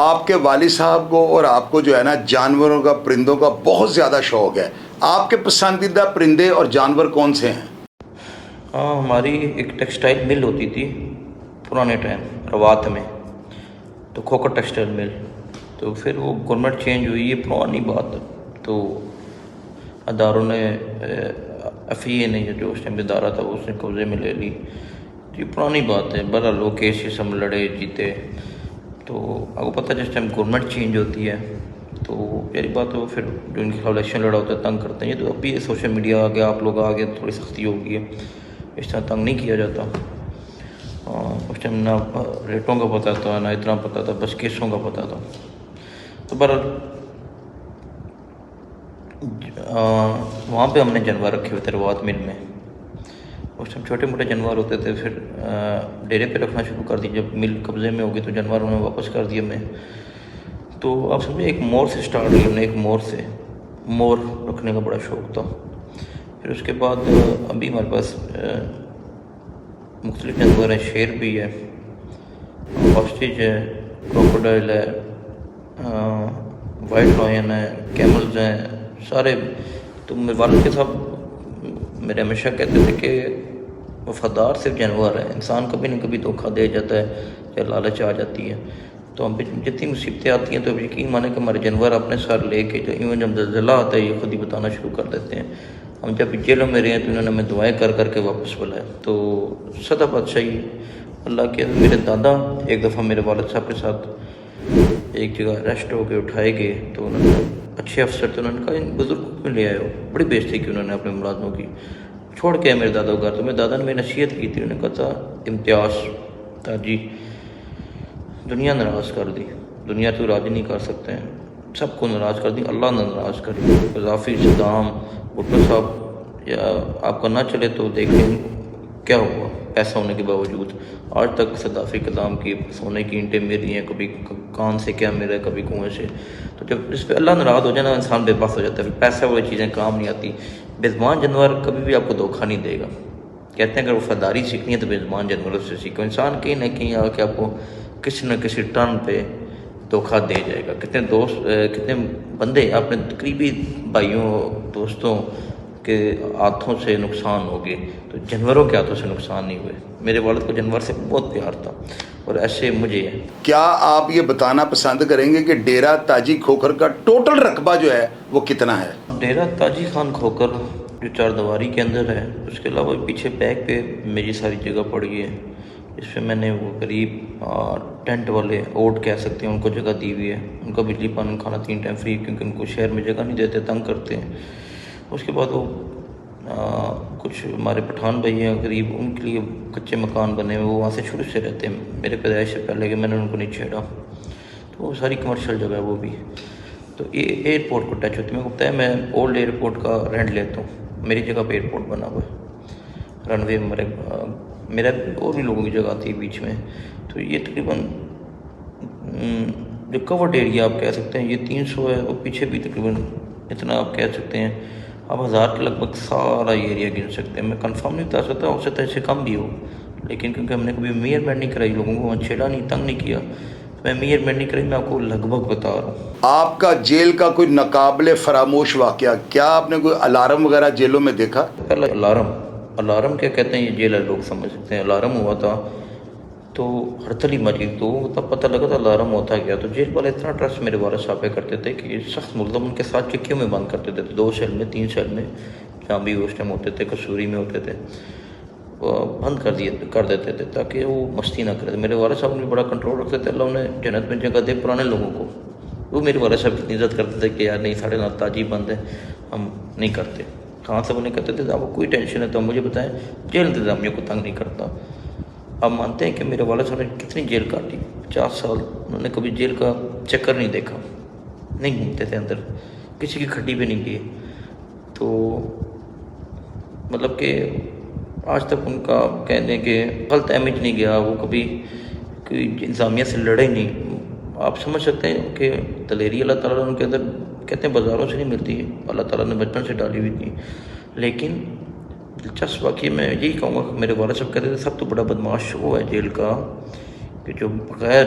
آپ کے والد صاحب کو اور آپ کو جو ہے نا جانوروں کا پرندوں کا بہت زیادہ شوق ہے. آپ کے پسندیدہ پرندے اور جانور کون سے ہیں؟ ہاں، ہماری ایک ٹیکسٹائل مل ہوتی تھی پرانے ٹائم روات میں، تو کھوکر ٹیکسٹائل مل. تو پھر وہ گورنمنٹ چینج ہوئی، یہ پرانی بات ہے. تو اداروں نے ایف ای اے نے جو اس ٹائم ادارہ تھا اس نے قبضے میں لے لی. یہ پرانی بات ہے. بہرحال وہ کیسز ہم لڑے جیتے. تو آپ کو پتہ جس ٹائم گورنمنٹ چینج ہوتی ہے تو یہی بات ہے، وہ پھر جو ان کے خلاف الیکشن لڑا ہوتا ہے تنگ کرتے ہیں. یہ تو اب بھی سوشل میڈیا آ گیا، آپ لوگ آ گئے، تھوڑی سختی ہو گئی ہے، اس طرح تنگ نہیں کیا جاتا. اس ٹائم نہ ریٹوں کا پتہ تھا، نہ اتنا پتہ تھا، بس کیسوں کا پتہ تھا. تو بہرحال وہاں پہ ہم نے جانور رکھے ہوئے تھے روات مل میں. اس ٹائم چھوٹے موٹے جانور ہوتے تھے، پھر ڈیرے پہ رکھنا شروع کر دی. جب مل قبضے میں ہوگی تو جانور انہیں واپس کر دیا میں. تو آپ سمجھے ایک مور سے سٹارٹ کی ہم نے، ایک مور رکھنے کا بڑا شوق تھا. پھر اس کے بعد ابھی ہمارے پاس مختلف جانور ہیں. شیر بھی ہے، آسٹرچ ہے، کروکوڈائل ہے، وائٹ لائن ہے، کیملز ہیں، سارے. تو میرے والد کے صاحب میرے ہمیشہ کہتے تھے کہ وفادار صرف جانور ہے، انسان کبھی نہ کبھی دھوکہ دے جاتا ہے یا لالچ آ جاتی ہے. تو ہم پہ جتنی مصیبتیں آتی ہیں تو اب یقین مانیں کہ ہمارے جانور اپنے ساتھ لے کے، جو ایون جب زلزلہ آتا ہے یہ خود ہی بتانا شروع کر دیتے ہیں. ہم جب جیلوں میں رہے ہیں تو انہوں نے ہمیں دعائیں کر کر کے واپس بلایا. تو سدا بادشاہی اللہ کے. میرے دادا ایک دفعہ میرے والد صاحب کے ساتھ ایک جگہ ریسٹ ہو کے اٹھائے گئے تو انہوں نے، اچھے افسر تھے، انہوں نے کہا ان بزرگوں کو لے آئے ہو. بڑی بےزتی کی انہوں نے اپنے ملازموں کی. چھوڑ کے آئے میرے دادا کو گھر. تو میرے دادا نے میری نصیحت کی تھی. انہوں نے کہا تھا امتیاز تاجی، دنیا ناراض کر دی، دنیا تو راضی نہیں کر سکتے ہیں، سب کو ناراض کر دی، اللہ نہ ناراض کری. قذافی، صدام، بھٹو صاحب یا آپ کا نہ چلے تو دیکھ لیں کیا ہوا. پیسہ ہونے کے باوجود آج تک صدافی قدام کی سونے کی اینٹیں میری ہیں، کبھی کان سے کیا میرا ہے، کبھی کنویں سے. تو جب اس پہ اللہ ناراض ہو جائے نا، انسان بے بس ہو جاتا ہے. پھر پیسہ والی چیزیں کام نہیں آتی. بے زبان جانور کبھی بھی آپ کو دھوکہ نہیں دے گا. کہتے ہیں اگر وفاداری سیکھنی ہے تو بے زبان جانوروں سے سیکھو. انسان کہیں نہ کہیں آ کے آپ کو کسی نہ کسی ٹرن پہ دھوکہ دے جائے گا. کتنے دوست، کتنے بندے اپنے قریبی بھائیوں دوستوں کے ہاتھوں سے نقصان ہو گئے، تو جانوروں کے ہاتھوں سے نقصان نہیں ہوئے. میرے والد کو جانور سے بہت پیار تھا اور ایسے مجھے ہے. کیا آپ یہ بتانا پسند کریں گے کہ ڈیرہ تاجی کھوکھر کا ٹوٹل رقبہ جو ہے وہ کتنا ہے؟ ڈیرہ تاجی خان کھوکر جو چار دیواری کے اندر ہے، اس کے علاوہ پیچھے بیک پہ میری ساری جگہ پڑی ہے. اس پہ میں نے وہ قریب ٹینٹ والے اوٹ کہہ سکتے ہیں ان کو جگہ دی ہوئی ہے. ان کا بجلی پانی کھانا 3 ٹائم فری، کیونکہ ان کو شہر میں جگہ نہیں دیتے، تنگ کرتے ہیں. اس کے بعد وہ کچھ ہمارے پٹھان بھائی ہیں قریب، ان کے لیے کچے مکان بنے ہوئے، وہ وہاں سے شروع سے رہتے ہیں میرے پیدائش سے پہلے، کہ میں نے ان کو نہیں چھیڑا. تو وہ ساری کمرشل جگہ ہے وہ بھی. تو یہ ایئرپورٹ کو ٹچ ہوتی ہے. میرے کو پتہ ہے میں اولڈ ایئرپورٹ کا رینٹ لیتا ہوں. میری جگہ پہ ایئرپورٹ بنا ہوا ہے، رن وے میرا اور بھی لوگوں کی جگہ تھی بیچ میں. تو یہ تقریباً جو کورڈ ایریا آپ کہہ سکتے ہیں یہ 300 ہے، اور پیچھے بھی تقریباً اتنا آپ کہہ سکتے ہیں. آپ 1000 کے لگ بھگ سارا یہ ایریا گن سکتے ہیں. میں کنفرم نہیں بتا سکتا، ہو سکتا ہے اس سے کم بھی ہو، لیکن کیونکہ ہم نے کبھی میئرمنٹ نہیں کرائی، لوگوں کو چھیڑا نہیں، تنگ نہیں کیا، میں میئرمنٹ نہیں کرائی. میں آپ کو لگ بھگ بتا رہا ہوں. آپ کا جیل کا کوئی ناقابل فراموش واقعہ، کیا آپ نے کوئی الارم وغیرہ جیلوں میں دیکھا؟ پہلا الارم کیا کہتے ہیں یہ جیل لوگ سمجھ سکتے ہیں. الارم ہوا تھا تو ہڑتلی مچی، تو تب پتہ لگا تھا الارم ہوتا گیا. تو جیل والے اتنا ٹرسٹ میرے والد صاحب پہ کرتے تھے کہ یہ سخت ملزم ان کے ساتھ چکیوں میں بند کرتے تھے، 2 سیل میں 3 سیل میں، جہاں بھی اس ٹائم ہوتے تھے، کسوری میں ہوتے تھے، بند کر دیتے تھے تاکہ وہ مستی نہ کرے. میرے والد صاحب نے بڑا کنٹرول رکھتے تھے. اللہ انہیں جنت میں جگہ دے پرانے لوگوں کو. وہ میرے والد صاحب کی عزت کرتے تھے کہ یار نہیں، ساڑھے نال تاجی بند ہے، ہم نہیں کرتے. کہاں سے وہ نہیں کرتے تھے؟ آپ کو کوئی ٹینشن ہے تو مجھے بتائیں، جیل انتظامیہ کو تنگ نہیں کرتا. آپ مانتے ہیں کہ میرے والد صاحب نے کتنی جیل کاٹی؟ 50 سال. انہوں نے کبھی جیل کا چکر نہیں دیکھا، نہیں گھومتے تھے اندر، کسی کی کھٹی پہ نہیں گئے. تو مطلب کہ آج تک ان کا کہنے کہ غلط امیج نہیں گیا. وہ کبھی کوئی انتظامیہ سے لڑے نہیں. آپ سمجھ سکتے ہیں کہ دلیری اللہ تعالیٰ نے ان کے اندر، کہتے ہیں بازاروں سے نہیں ملتی، اللہ تعالیٰ نے بچپن سے ڈالی ہوئی تھی. لیکن دلچسپ واقعی میں یہی کہوں گا کہ میرے والد صاحب کہتے تھے سب تو بڑا بدماش وہ ہے جیل کا کہ جو بغیر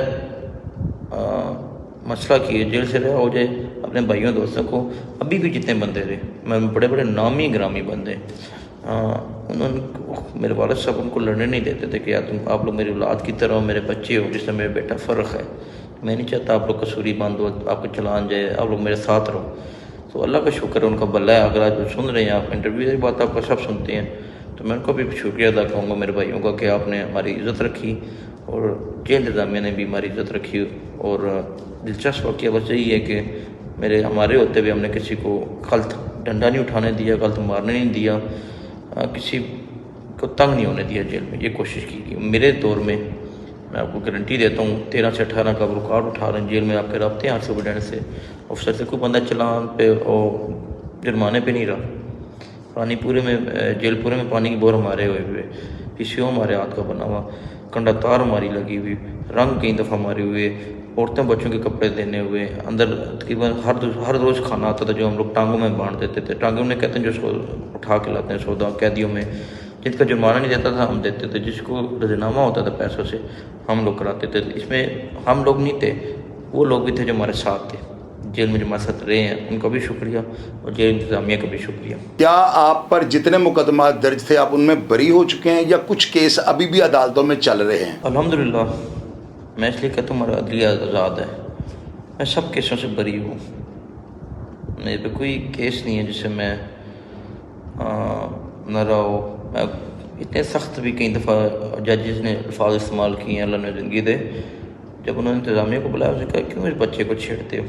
مسئلہ کی ہے، جیل سے رہا ہو جائے اپنے بھائیوں دوستوں کو، ابھی بھی جتنے بندے رہے میں بڑے بڑے نامی گرامی بندے، انہوں نے میرے والد صاحب ان کو لڑنے نہیں دیتے تھے کہ یار آپ لوگ میری اولاد کی طرح ہو، میرے بچے ہو، جس سے میرا بیٹا فرق ہے، میں نہیں چاہتا آپ لوگ قصوری بند ہو، آپ کو چلان جائے، آپ لوگ میرے ساتھ رہو۔ تو اللہ کا شکر ہے، ان کا بھلا ہے، اگر آج وہ سن رہے ہیں، آپ انٹرویو کی بات آپ کا سب سنتے ہیں، تو میں ان کو بھی شکریہ ادا کروں گا میرے بھائیوں کا کہ آپ نے ہماری عزت رکھی اور جیل انتظامیہ نے بھی ہماری عزت رکھی۔ اور دلچسپ واقعہ بس یہی ہے کہ ہمارے ہوتے ہوئے ہم نے کسی کو غلط ڈنڈا نہیں اٹھانے دیا، غلط مارنے نہیں دیا، کسی کو تنگ نہیں ہونے دیا جیل میں، یہ کوشش کی گئی۔ میرے دور میں آپ کو گارنٹی دیتا ہوں 13 سے 18 کا ریکارڈ اٹھا رہے ہیں جیل میں، آپ کے رابطے ہیں سپرڈنٹ سے، افسر سے، کوئی بندہ چلان پہ اور جرمانے پہ نہیں رہا۔ پانی پورے میں، جیل پورے میں پانی کی بور ہمارے ہوئے، پی سی او ہمارے ہاتھ کا بنا ہوا، کنڈا تار ہماری لگی ہوئی، رنگ کئی دفعہ ہمارے ہوئے، عورتیں بچوں کے کپڑے دینے ہوئے، اندر تقریباً ہر روز کھانا آتا تھا جو ہم لوگ ٹانگوں میں بانٹ دیتے تھے، ٹانگوں میں کہتے ہیں جو اس کو اٹھا کے لاتے ہیں سودا قیدیوں میں، جن کا جرمانہ نہیں دیتا تھا ہم دیتے تھے، جس کو رضینامہ ہوتا تھا پیسوں سے ہم لوگ کراتے تھے۔ اس میں ہم لوگ نہیں تھے، وہ لوگ بھی تھے جو ہمارے ساتھ تھے، جیل میں جو ہمارے ساتھ رہے ہیں، ان کا بھی شکریہ اور جیل انتظامیہ کا بھی شکریہ۔ کیا آپ پر جتنے مقدمات درج تھے آپ ان میں بری ہو چکے ہیں یا کچھ کیس ابھی بھی عدالتوں میں چل رہے ہیں؟ الحمدللہ، میں اس لیے کہتا ہوں ہمارا عدلیہ آزاد ہے، میں سب کیسوں سے بری ہوں، میرے پہ کوئی کیس نہیں ہے جسے میں نہ رہا ہو۔ میں اتنے سخت بھی کئی دفعہ ججز نے الفاظ استعمال کیے ہیں، اللہ نے زندگی دے، جب انہوں نے انتظامیہ کو بلایا، اسے کہا کیوں اس بچے کو چھیڑتے ہو،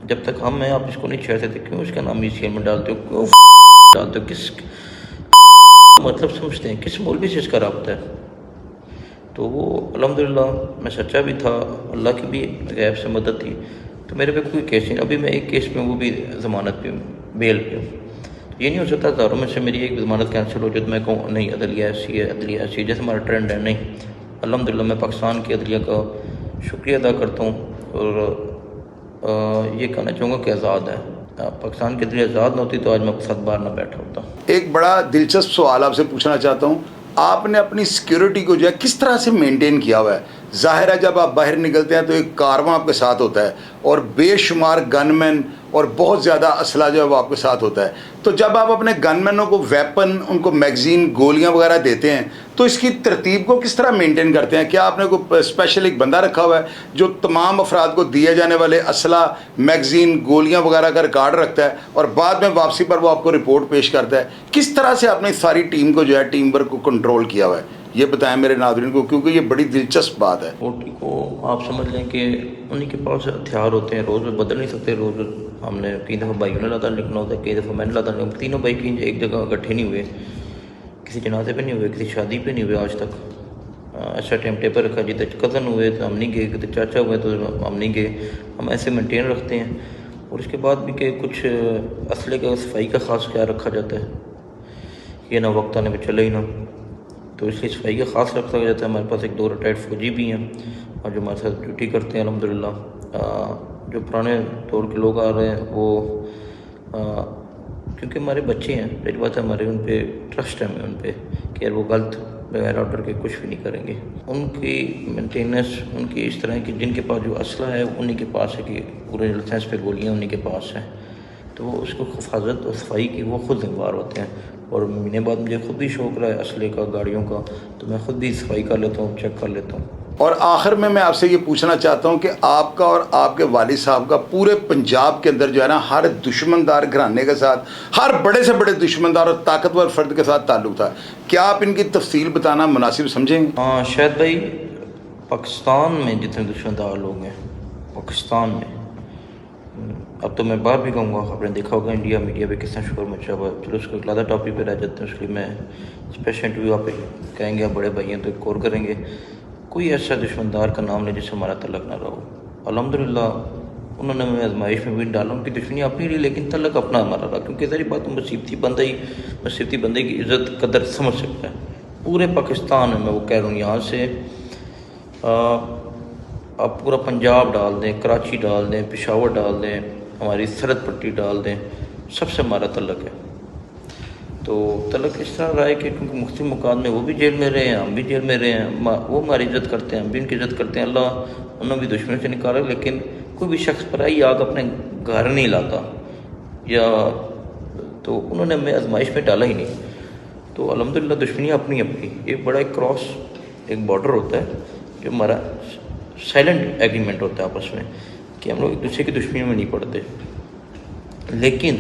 جب تک ہم ہیں آپ اس کو نہیں چھیڑتے تھے، کیوں اس کا نام ECL میں ڈالتے ہو، کیوں ڈالتے ہو، کس مطلب سمجھتے ہیں، کس مولوی سے اس کا رابطہ ہے؟ تو وہ الحمدللہ میں سچا بھی تھا، اللہ کی بھی غیب سے مدد تھی، تو میرے پہ کوئی کیس نہیں۔ ابھی میں ایک کیس میں، وہ بھی ضمانت پہ ہوں، بیل پہ ہوں۔ یہ نہیں ہو سکتا ہزاروں میں سے میری ایک ضمانت کینسل ہو جائے تو میں کہوں نہیں عدلیہ ایسی ہے، عدلیہ ایسی ہے، جیسے ہمارا ٹرینڈ ہے، نہیں۔ الحمدللہ میں پاکستان کی عدلیہ کا شکریہ ادا کرتا ہوں اور یہ کہنا چاہوں گا کہ آزاد ہے۔ پاکستان کی عدلیہ آزاد نہ ہوتی تو آج میں آپ کے ساتھ باہر نہ بیٹھا ہوتا۔ ایک بڑا دلچسپ سوال آپ سے پوچھنا چاہتا ہوں، آپ نے اپنی سیکیورٹی کو جو ہے کس طرح سے مینٹین کیا ہوا ہے؟ ظاہر ہے جب آپ باہر نکلتے ہیں تو ایک کارواں آپ کے ساتھ ہوتا ہے اور بے شمار گن مین اور بہت زیادہ اسلحہ جو ہے وہ آپ کے ساتھ ہوتا ہے، تو جب آپ اپنے گن مینوں کو ویپن، ان کو میگزین، گولیاں وغیرہ دیتے ہیں تو اس کی ترتیب کو کس طرح مینٹین کرتے ہیں؟ کیا آپ نے کوئی اسپیشل ایک بندہ رکھا ہوا ہے جو تمام افراد کو دیے جانے والے اسلحہ، میگزین، گولیاں وغیرہ کا ریکارڈ رکھتا ہے اور بعد میں واپسی پر وہ آپ کو رپورٹ پیش کرتا ہے؟ کس طرح سے آپ نے ساری ٹیم کو جو ہے، ٹیم ورک کو کنٹرول کیا ہوا ہے؟ یہ بتائیں میرے ناظرین کو، کیونکہ یہ بڑی دلچسپ بات ہے۔ پورٹی کو آپ سمجھ لیں کہ انہیں کے پاس ہتھیار ہوتے ہیں، روز میں بدل نہیں سکتے، روز ہم نے کئی دفعہ بھائیوں نے لادہ لکھنا ہوتا ہے، کئی دفعہ میں نے لادہ لکھنا، تینوں بھائی کہیں ایک جگہ اکٹھے نہیں ہوئے، کسی جنازے پہ نہیں ہوئے، کسی شادی پہ نہیں ہوئے آج تک۔ ایسا ٹائم ٹیبل رکھا، جتنے کزن ہوئے تو ہم نہیں گئے، کتنے چاچا ہوئے تو ہم نہیں گئے، ہم ایسے مینٹین رکھتے ہیں۔ اور اس کے بعد بھی کہ کچھ اسلحے کا صفائی کا خاص خیال رکھا جاتا ہے، یہ نہ وقت آنے پہ چلے ہی نہ، تو اس لیے صفائی کا خاص رکھا جاتا ہے۔ ہمارے پاس ایک 2 ریٹائرڈ فوجی بھی ہیں اور جو ہمارے ساتھ ڈیوٹی کرتے ہیں الحمدللہ۔ جو پرانے دور کے لوگ آ رہے ہیں وہ کیونکہ ہمارے بچے ہیں، پہلی بات ہے ہمارے ان پہ ٹرسٹ ہے، ہمیں ان پہ کہ یار وہ غلط بغیر آرڈر کے کچھ بھی نہیں کریں گے۔ ان کی مینٹیننس ان کی اس طرح کہ جن کے پاس جو اسلحہ ہے انہیں کے پاس ہے، کہ پورے لائسنس پہ گولیاں انہیں کے پاس ہیں، تو وہ اس کو حفاظت اور صفائی کی وہ خود ذمہ دار ہوتے ہیں۔ اور مہینے بعد مجھے خود بھی شوق رہا ہے اسلحے کا، گاڑیوں کا، تو میں خود بھی صفائی کر لیتا ہوں، چیک کر لیتا ہوں۔ اور آخر میں آپ سے یہ پوچھنا چاہتا ہوں کہ آپ کا اور آپ کے والد صاحب کا پورے پنجاب کے اندر جو ہے نا، ہر دشمندار گھرانے کے ساتھ، ہر بڑے سے بڑے دشمندار اور طاقتور فرد کے ساتھ تعلق تھا، کیا آپ ان کی تفصیل بتانا مناسب سمجھیں گے؟ ہاں شاید بھائی، پاکستان میں جتنے دشمندار لوگ ہیں پاکستان میں، اب تو میں باہر بھی کہوں گا، آپ نے دیکھا ہوگا انڈیا میڈیا پہ کس طرح شور مچا ہوا ہے، چلو اس کو ایک علیحدہ ٹاپک پہ رہ جاتے ہیں، اس لیے میں اسپیشل انٹرویو آپ کہیں گے، آپ بڑے بھائی ہیں تو ایک اور کریں گے۔ کوئی ایسا دشمندار کا نام نہیں جس سے ہمارا تعلق نہ رہا ہو۔ الحمدللہ انہوں نے ہمیں آزمائش میں بھی ڈالا، ان کی دشمنی اپنی رہی لیکن تعلق اپنا ہمارا رہا، کیونکہ ظاہری بات مصیبتی بندے کی عزت قدر سمجھ سکتا ہے۔ پورے پاکستان میں وہ کہہ رہا ہوں، یہاں سے آپ پورا پنجاب ڈال دیں، کراچی ڈال دیں، پشاور ڈال دیں، ہماری سرحد پٹی ڈال دیں، سب سے ہمارا تعلق ہے۔ تو تعلق اس طرح رہا ہے کہ کیونکہ مختلف مقام میں وہ بھی جیل میں رہے ہیں، ہم بھی جیل میں رہے ہیں، وہ ہماری عزت کرتے ہیں، ہم بھی ان کی عزت کرتے ہیں، اللہ انہوں بھی دشمنوں سے نکالا، لیکن کوئی بھی شخص پر آئی آگ اپنے گھر نہیں لاتا، یا تو انہوں نے ہمیں آزمائش میں ڈالا ہی نہیں. تو الحمدللہ دشمنیاں اپنی اپنی، ایک بڑا ایک کراس ایک بارڈر ہوتا ہے جو ہمارا سائلنٹ ایگریمنٹ ہوتا ہے آپس میں کہ ہم لوگ ایک دوسرے کی دشمنی میں نہیں پڑتے. لیکن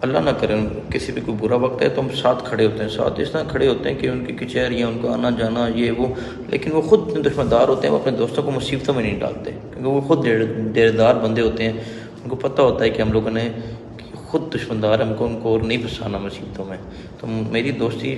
اللہ نہ کرے کسی پہ کوئی برا وقت ہے تو ہم ساتھ کھڑے ہوتے ہیں، ساتھ اس طرح کھڑے ہوتے ہیں کہ ان کی کچہریاں، ان کا آنا جانا، یہ وہ، لیکن وہ خود دشمندار ہوتے ہیں، وہ اپنے دوستوں کو مصیبتوں میں نہیں ڈالتے کیونکہ وہ خود دیردار بندے ہوتے ہیں. ان کو پتہ ہوتا ہے کہ ہم لوگوں نے خود دشمندار ہم کو ان کو اور نہیں پھنسانا مصیبتوں میں. تو میری دوستی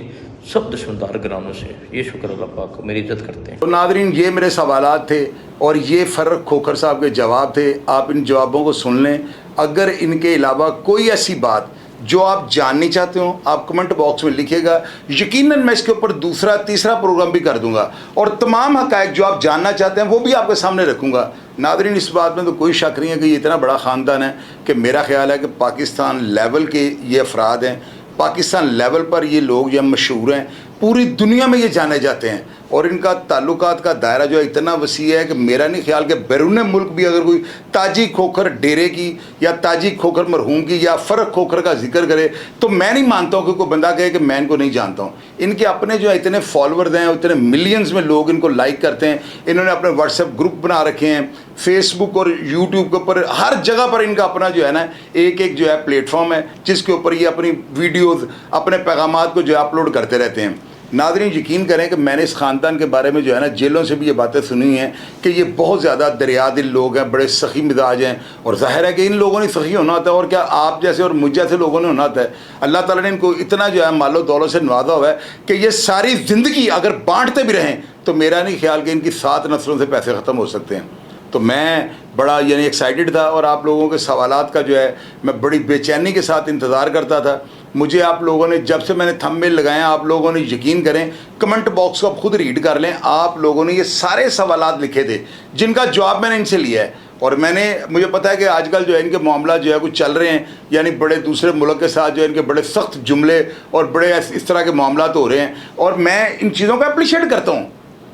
سب دشمندار گرانوں سے، یہ شکر اللہ پاک کو، میری عزت کرتے ہیں. تو ناظرین یہ میرے سوالات تھے اور یہ فرق کھوکھر صاحب کے جواب تھے. آپ ان جوابوں کو سن لیں. اگر ان کے علاوہ کوئی ایسی بات جو آپ جاننی چاہتے ہوں آپ کمنٹ باکس میں لکھے گا، یقیناً میں اس کے اوپر دوسرا تیسرا پروگرام بھی کر دوں گا اور تمام حقائق جو آپ جاننا چاہتے ہیں وہ بھی آپ کے سامنے رکھوں گا. ناظرین اس بات میں تو کوئی شک نہیں ہے کہ یہ اتنا بڑا خاندان ہے کہ میرا خیال ہے کہ پاکستان لیول کے یہ افراد ہیں، پاکستان لیول پر یہ لوگ جو مشہور ہیں، پوری دنیا میں یہ جانے جاتے ہیں اور ان کا تعلقات کا دائرہ جو ہے اتنا وسیع ہے کہ میرا نہیں خیال کہ بیرون ملک بھی اگر کوئی تاجی کھوکھر ڈیرے کی یا تاجی کھوکھر مرحوم کی یا فرق کھوکھر کا ذکر کرے تو میں نہیں مانتا ہوں کہ کوئی بندہ کہے کہ میں ان کو نہیں جانتا ہوں. ان کے اپنے جو ہے اتنے فالورز ہیں، اتنے ملینز میں لوگ ان کو لائک کرتے ہیں. انہوں نے اپنے واٹس ایپ گروپ بنا رکھے ہیں، فیس بک اور یوٹیوب کے اوپر ہر جگہ پر ان کا اپنا جو ہے نا ایک جو ہے پلیٹ فارم ہے جس کے اوپر یہ اپنی ویڈیوز، اپنے پیغامات کو جو ہے اپلوڈ کرتے رہتے ہیں. ناظرین یقین کریں کہ میں نے اس خاندان کے بارے میں جو ہے نا جیلوں سے بھی یہ باتیں سنی ہیں کہ یہ بہت زیادہ دریا دل لوگ ہیں، بڑے سخی مزاج ہیں، اور ظاہر ہے کہ ان لوگوں نے سخی ہونا ہوتا ہے اور کیا آپ جیسے اور مجھ جیسے لوگوں نے ہونا ہوتا ہے. اللہ تعالیٰ نے ان کو اتنا جو ہے مال و دولت سے نوازا ہوا ہے کہ یہ ساری زندگی اگر بانٹتے بھی رہیں تو میرا نہیں خیال کہ ان کی 7 نسلوں سے پیسے ختم ہو سکتے ہیں. تو میں بڑا ایکسائٹڈ تھا اور آپ لوگوں کے سوالات کا جو ہے میں بڑی بے چینی کے ساتھ انتظار کرتا تھا. مجھے آپ لوگوں نے جب سے میں نے تھمبنیل لگایا آپ لوگوں نے یقین کریں کمنٹ باکس کو آپ خود ریڈ کر لیں، آپ لوگوں نے یہ سارے سوالات لکھے تھے جن کا جواب میں نے ان سے لیا ہے. اور مجھے پتا ہے کہ آج کل جو ہے ان کے معاملات جو ہے کچھ چل رہے ہیں، بڑے دوسرے ملک کے ساتھ جو ہے ان کے بڑے سخت جملے اور بڑے اس طرح کے معاملات ہو رہے ہیں، اور میں ان چیزوں کو اپریشیٹ کرتا ہوں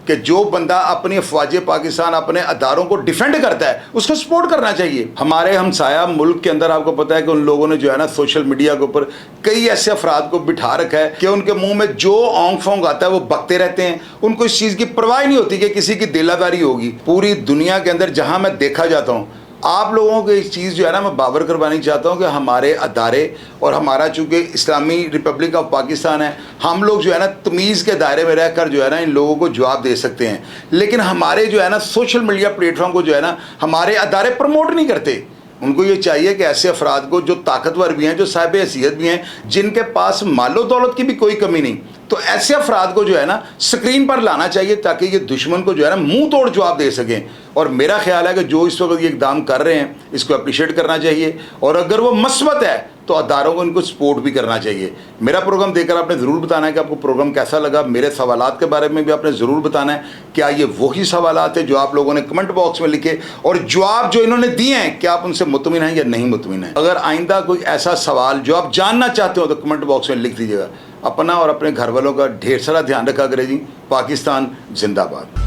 کہ جو بندہ اپنی افواج پاکستان اپنے اداروں کو ڈیفینڈ کرتا ہے اس کو سپورٹ کرنا چاہیے. ہمارے ہمسایہ ملک کے اندر آپ کو پتہ ہے کہ ان لوگوں نے جو ہے نا سوشل میڈیا کے اوپر کئی ایسے افراد کو بٹھا رکھا ہے کہ ان کے منہ میں جو اونگ فونگ آتا ہے وہ بکتے رہتے ہیں. ان کو اس چیز کی پرواہ نہیں ہوتی کہ کسی کی دل آزاری ہوگی. پوری دنیا کے اندر جہاں میں دیکھا جاتا ہوں آپ لوگوں کو اس چیز جو ہے نا میں باور کروانی چاہتا ہوں کہ ہمارے ادارے اور ہمارا چونکہ اسلامی ریپبلک آف پاکستان ہے، ہم لوگ جو ہے نا تمیز کے دائرے میں رہ کر جو ہے نا ان لوگوں کو جواب دے سکتے ہیں. لیکن ہمارے جو ہے نا سوشل میڈیا پلیٹ فارم کو جو ہے نا ہمارے ادارے پروموٹ نہیں کرتے. ان کو یہ چاہیے کہ ایسے افراد کو جو طاقتور بھی ہیں، جو صاحب حیثیت بھی ہیں، جن کے پاس مال و دولت کی بھی کوئی کمی نہیں، تو ایسے افراد کو جو ہے نا سکرین پر لانا چاہیے تاکہ یہ دشمن کو جو ہے نا منہ توڑ جواب دے سکیں. اور میرا خیال ہے کہ جو اس وقت یہ اقدام کر رہے ہیں اس کو اپریشیٹ کرنا چاہیے، اور اگر وہ مثبت ہے تو اداروں کو ان کو سپورٹ بھی کرنا چاہیے. میرا پروگرام دیکھ کر آپ نے ضرور بتانا ہے کہ آپ کو پروگرام کیسا لگا. میرے سوالات کے بارے میں بھی آپ نے ضرور بتانا ہے کیا یہ وہی سوالات ہیں جو آپ لوگوں نے کمنٹ باکس میں لکھے، اور جواب جو انہوں نے دیے ہیں کیا آپ ان سے مطمئن ہیں یا نہیں مطمئن ہیں. اگر آئندہ کوئی ایسا سوال جو آپ جاننا چاہتے ہو تو کمنٹ باکس میں لکھ دیجیے گا. اپنا اور اپنے گھر والوں کا ڈھیر سارا دھیان رکھا کرے جی. پاکستان زندہ باد.